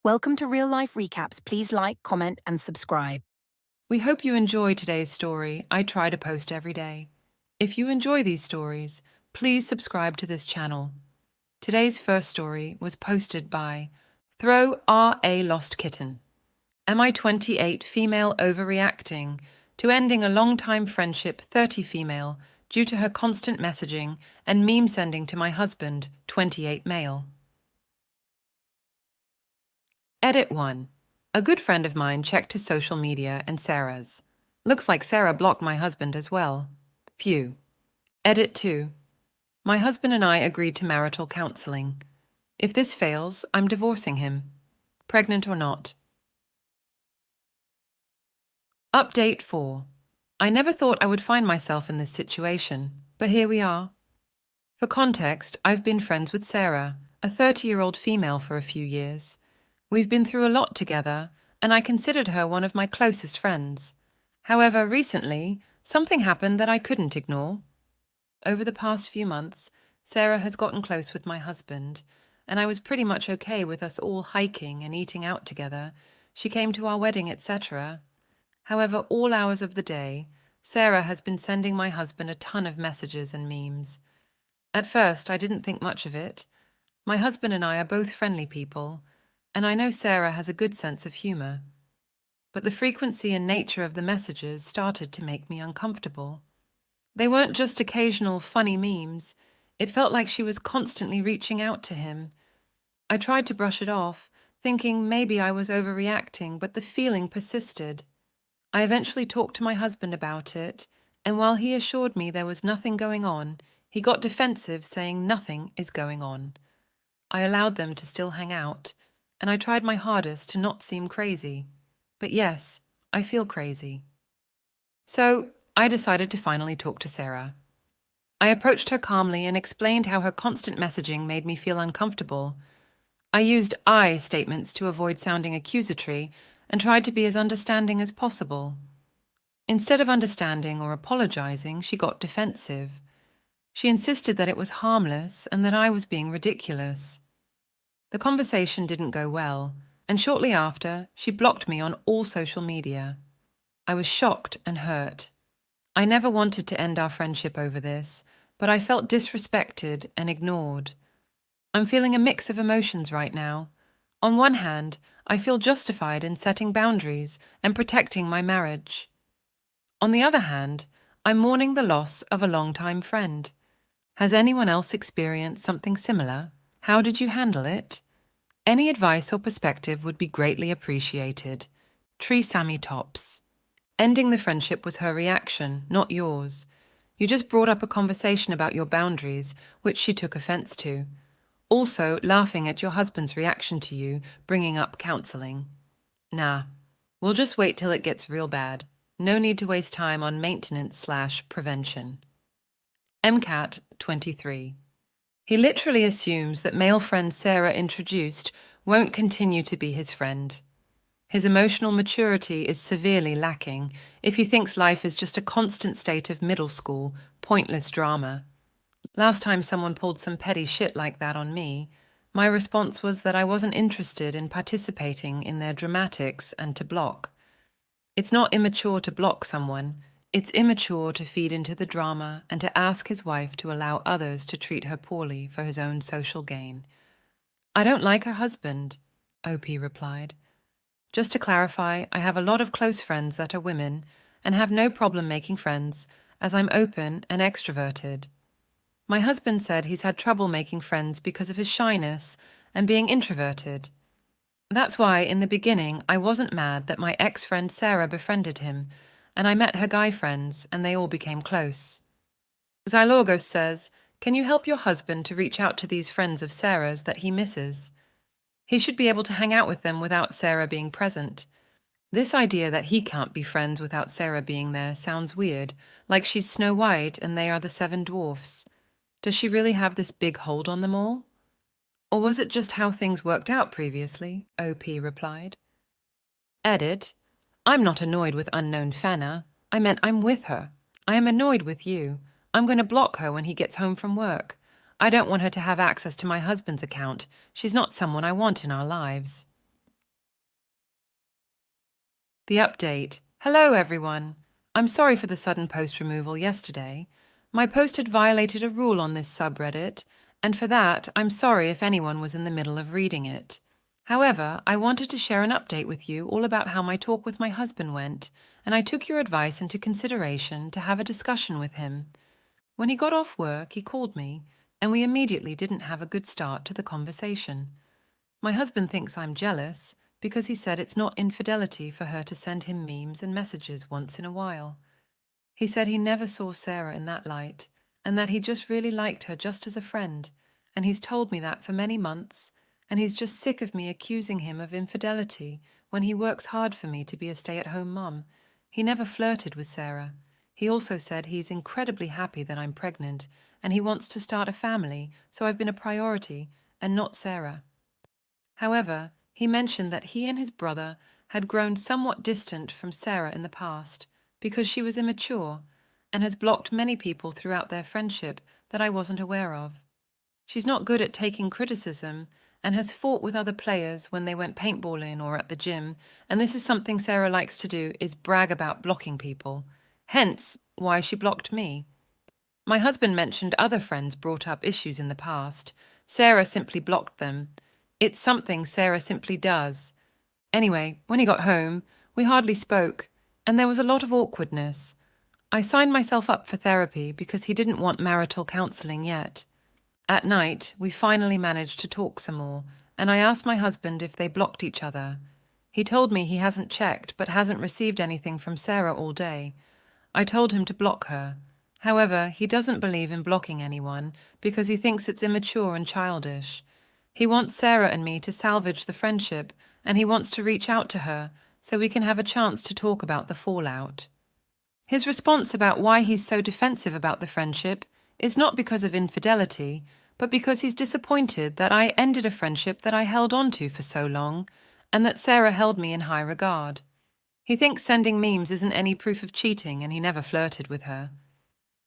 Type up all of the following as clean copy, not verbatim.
Welcome to Real Life Recaps. Please like, comment, and subscribe. We hope you enjoy today's story. I try to post every day. If you enjoy these stories, please subscribe to this channel. Today's first story was posted by Throw R.A. Lost Kitten. Am I 28 female overreacting to ending a long-time friendship 30 female due to her constant messaging and meme sending to my husband 28 male? Edit 1. A good friend of mine checked his social media and Sarah's. Looks like Sarah blocked my husband as well. Phew. Edit 2. My husband and I agreed to marital counseling. If this fails, I'm divorcing him. Pregnant or not. Update 4. I never thought I would find myself in this situation, but here we are. For context, I've been friends with Sarah, a 30-year-old female, for a few years. We've been through a lot together, and I considered her one of my closest friends. However, recently, something happened that I couldn't ignore. Over the past few months, Sarah has gotten close with my husband, and I was pretty much okay with us all hiking and eating out together. She came to our wedding, etc. However, all hours of the day, Sarah has been sending my husband a ton of messages and memes. At first, I didn't think much of it. My husband and I are both friendly people, and I know Sarah has a good sense of humor. But the frequency and nature of the messages started to make me uncomfortable. They weren't just occasional funny memes. It felt like she was constantly reaching out to him. I tried to brush it off, thinking maybe I was overreacting, but the feeling persisted. I eventually talked to my husband about it, and while he assured me there was nothing going on, he got defensive, saying nothing is going on. I allowed them to still hang out, and I tried my hardest to not seem crazy. But yes, I feel crazy. So I decided to finally talk to Sarah. I approached her calmly and explained how her constant messaging made me feel uncomfortable. I used I statements to avoid sounding accusatory and tried to be as understanding as possible. Instead of understanding or apologizing, she got defensive. She insisted that it was harmless and that I was being ridiculous. The conversation didn't go well, and shortly after, she blocked me on all social media. I was shocked and hurt. I never wanted to end our friendship over this, but I felt disrespected and ignored. I'm feeling a mix of emotions right now. On one hand, I feel justified in setting boundaries and protecting my marriage. On the other hand, I'm mourning the loss of a longtime friend. Has anyone else experienced something similar? How did you handle it? Any advice or perspective would be greatly appreciated. Tree Sammy Tops. Ending the friendship was her reaction, not yours. You just brought up a conversation about your boundaries, which she took offense to. Also, laughing at your husband's reaction to you, bringing up counseling. Nah, we'll just wait till it gets real bad. No need to waste time on maintenance/prevention. MCAT 23. He literally assumes that male friend Sarah introduced won't continue to be his friend. His emotional maturity is severely lacking if he thinks life is just a constant state of middle school, pointless drama. Last time someone pulled some petty shit like that on me, my response was that I wasn't interested in participating in their dramatics and to block. It's not immature to block someone. It's immature to feed into the drama and to ask his wife to allow others to treat her poorly for his own social gain. I don't like her husband, OP replied. Just to clarify, I have a lot of close friends that are women and have no problem making friends, as I'm open and extroverted. My husband said he's had trouble making friends because of his shyness and being introverted. That's why, in the beginning, I wasn't mad that my ex-friend Sarah befriended him, and I met her guy friends, and they all became close. Xylorgos says, can you help your husband to reach out to these friends of Sarah's that he misses? He should be able to hang out with them without Sarah being present. This idea that he can't be friends without Sarah being there sounds weird, like she's Snow White and they are the 7 dwarfs. Does she really have this big hold on them all? Or was it just how things worked out previously? OP replied. Edit. I'm not annoyed with unknown Fana. I meant I'm with her. I am annoyed with you. I'm going to block her when he gets home from work. I don't want her to have access to my husband's account. She's not someone I want in our lives. The update. Hello, everyone. I'm sorry for the sudden post removal yesterday. My post had violated a rule on this subreddit, and for that, I'm sorry if anyone was in the middle of reading it. However, I wanted to share an update with you all about how my talk with my husband went, and I took your advice into consideration to have a discussion with him. When he got off work, he called me, and we immediately didn't have a good start to the conversation. My husband thinks I'm jealous because he said it's not infidelity for her to send him memes and messages once in a while. He said he never saw Sarah in that light, and that he just really liked her just as a friend, and he's told me that for many months, and he's just sick of me accusing him of infidelity when he works hard for me to be a stay-at-home mum. He never flirted with Sarah. He also said he's incredibly happy that I'm pregnant, and he wants to start a family, so I've been a priority, and not Sarah. However, he mentioned that he and his brother had grown somewhat distant from Sarah in the past because she was immature and has blocked many people throughout their friendship that I wasn't aware of. She's not good at taking criticism and has fought with other players when they went paintballing or at the gym, and this is something Sarah likes to do, is brag about blocking people. Hence, why she blocked me. My husband mentioned other friends brought up issues in the past. Sarah simply blocked them. It's something Sarah simply does. Anyway, when he got home, we hardly spoke, and there was a lot of awkwardness. I signed myself up for therapy because he didn't want marital counselling yet. At night, we finally managed to talk some more, and I asked my husband if they blocked each other. He told me he hasn't checked but hasn't received anything from Sarah all day. I told him to block her. However, he doesn't believe in blocking anyone because he thinks it's immature and childish. He wants Sarah and me to salvage the friendship, and he wants to reach out to her so we can have a chance to talk about the fallout. His response about why he's so defensive about the friendship is not because of infidelity, but because he's disappointed that I ended a friendship that I held on to for so long, and that Sarah held me in high regard. He thinks sending memes isn't any proof of cheating, and he never flirted with her.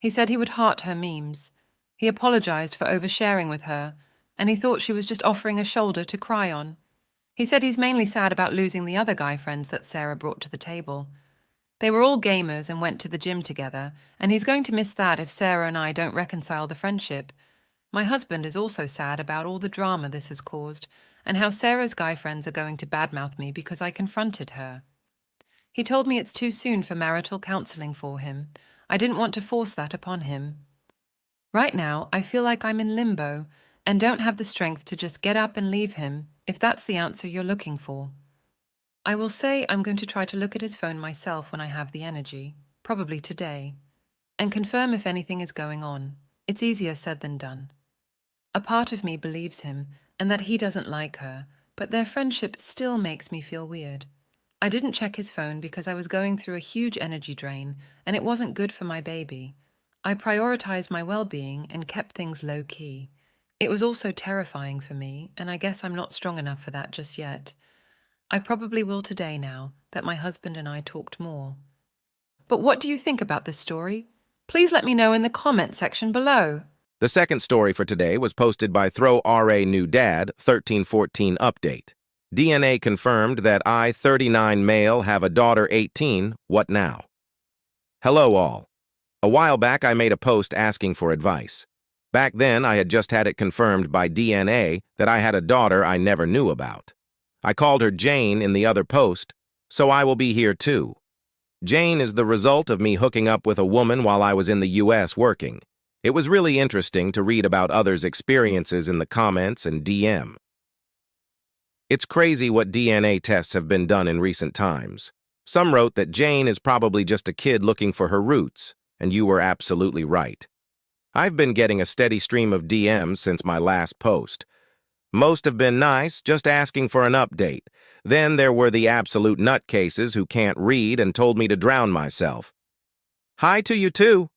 He said he would heart her memes. He apologized for oversharing with her, and he thought she was just offering a shoulder to cry on. He said he's mainly sad about losing the other guy friends that Sarah brought to the table. They were all gamers and went to the gym together, and he's going to miss that if Sarah and I don't reconcile the friendship. My husband is also sad about all the drama this has caused, and how Sarah's guy friends are going to badmouth me because I confronted her. He told me it's too soon for marital counselling for him. I didn't want to force that upon him. Right now, I feel like I'm in limbo and don't have the strength to just get up and leave him, if that's the answer you're looking for. I will say I'm going to try to look at his phone myself when I have the energy, probably today, and confirm if anything is going on. It's easier said than done. A part of me believes him and that he doesn't like her, but their friendship still makes me feel weird. I didn't check his phone because I was going through a huge energy drain and it wasn't good for my baby. I prioritized my well-being and kept things low-key. It was also terrifying for me, and I guess I'm not strong enough for that just yet. I probably will today now that my husband and I talked more. But what do you think about this story? Please let me know in the comment section below. The second story for today was posted by Throw RA New Dad 1314 Update. DNA confirmed that I, 39 male, have a daughter 18. What now? Hello all. A while back I made a post asking for advice. Back then I had just had it confirmed by DNA that I had a daughter I never knew about. I called her Jane in the other post, so I will be here too. Jane is the result of me hooking up with a woman while I was in the US working. It was really interesting to read about others' experiences in the comments and DM. It's crazy what DNA tests have been done in recent times. Some wrote that Jane is probably just a kid looking for her roots, and you were absolutely right. I've been getting a steady stream of DMs since my last post. Most have been nice, just asking for an update. Then there were the absolute nutcases who can't read and told me to drown myself. Hi to you too.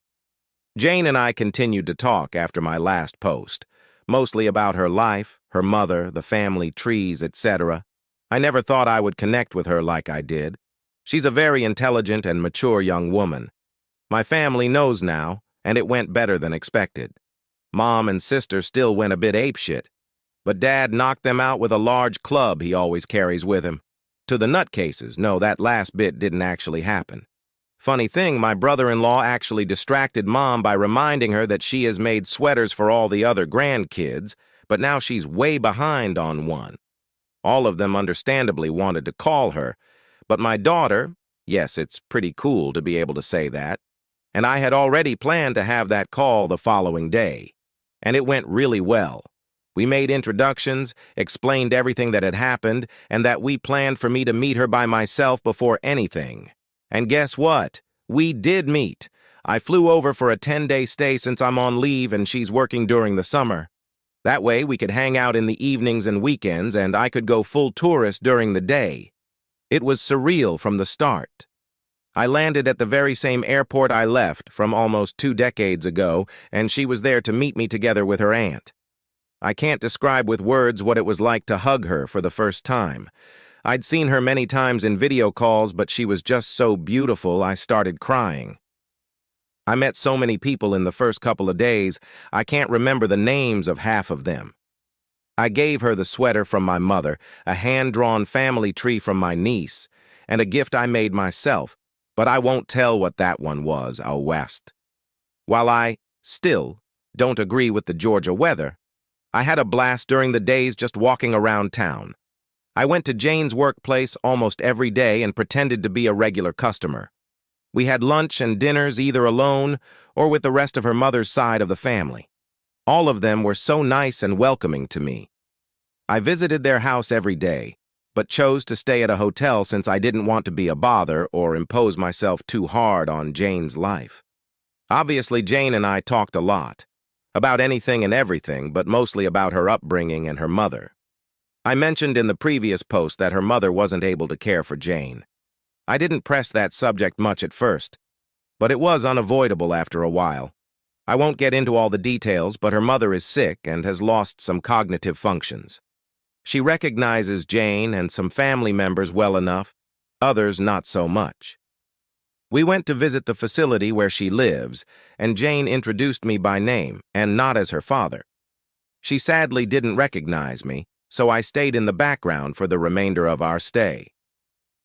Jane and I continued to talk after my last post, mostly about her life, her mother, the family trees, etc. I never thought I would connect with her like I did. She's a very intelligent and mature young woman. My family knows now, and it went better than expected. Mom and sister still went a bit apeshit, but Dad knocked them out with a large club he always carries with him. To the nutcases, no, that last bit didn't actually happen. Funny thing, my brother-in-law actually distracted Mom by reminding her that she has made sweaters for all the other grandkids, but now she's way behind on one. All of them understandably wanted to call her, but my daughter, yes, it's pretty cool to be able to say that, and I had already planned to have that call the following day. And it went really well. We made introductions, explained everything that had happened, and that we planned for me to meet her by myself before anything. And guess what? We did meet. I flew over for a 10-day stay since I'm on leave and she's working during the summer. That way we could hang out in the evenings and weekends and I could go full tourist during the day. It was surreal from the start. I landed at the very same airport I left from almost 2 decades ago, and she was there to meet me together with her aunt. I can't describe with words what it was like to hug her for the first time. I'd seen her many times in video calls, but she was just so beautiful I started crying. I met so many people in the first couple of days, I can't remember the names of half of them. I gave her the sweater from my mother, a hand-drawn family tree from my niece, and a gift I made myself, but I won't tell what that one was, out west. While I, still, don't agree with the Georgia weather, I had a blast during the days just walking around town. I went to Jane's workplace almost every day and pretended to be a regular customer. We had lunch and dinners either alone or with the rest of her mother's side of the family. All of them were so nice and welcoming to me. I visited their house every day, but chose to stay at a hotel since I didn't want to be a bother or impose myself too hard on Jane's life. Obviously, Jane and I talked a lot, about anything and everything, but mostly about her upbringing and her mother. I mentioned in the previous post that her mother wasn't able to care for Jane. I didn't press that subject much at first, but it was unavoidable after a while. I won't get into all the details, but her mother is sick and has lost some cognitive functions. She recognizes Jane and some family members well enough, others not so much. We went to visit the facility where she lives, and Jane introduced me by name and not as her father. She sadly didn't recognize me, so I stayed in the background for the remainder of our stay.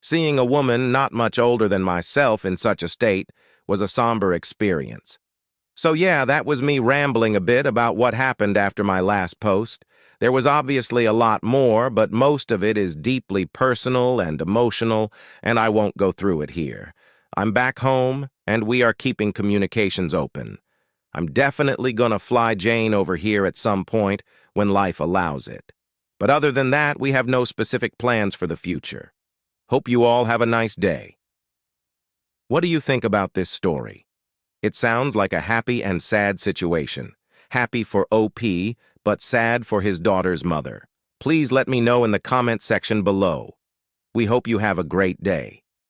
Seeing a woman not much older than myself in such a state was a somber experience. So yeah, that was me rambling a bit about what happened after my last post. There was obviously a lot more, but most of it is deeply personal and emotional, and I won't go through it here. I'm back home, and we are keeping communications open. I'm definitely gonna fly Jane over here at some point when life allows it. But other than that, we have no specific plans for the future. Hope you all have a nice day. What do you think about this story? It sounds like a happy and sad situation. Happy for OP, but sad for his daughter's mother. Please let me know in the comment section below. We hope you have a great day.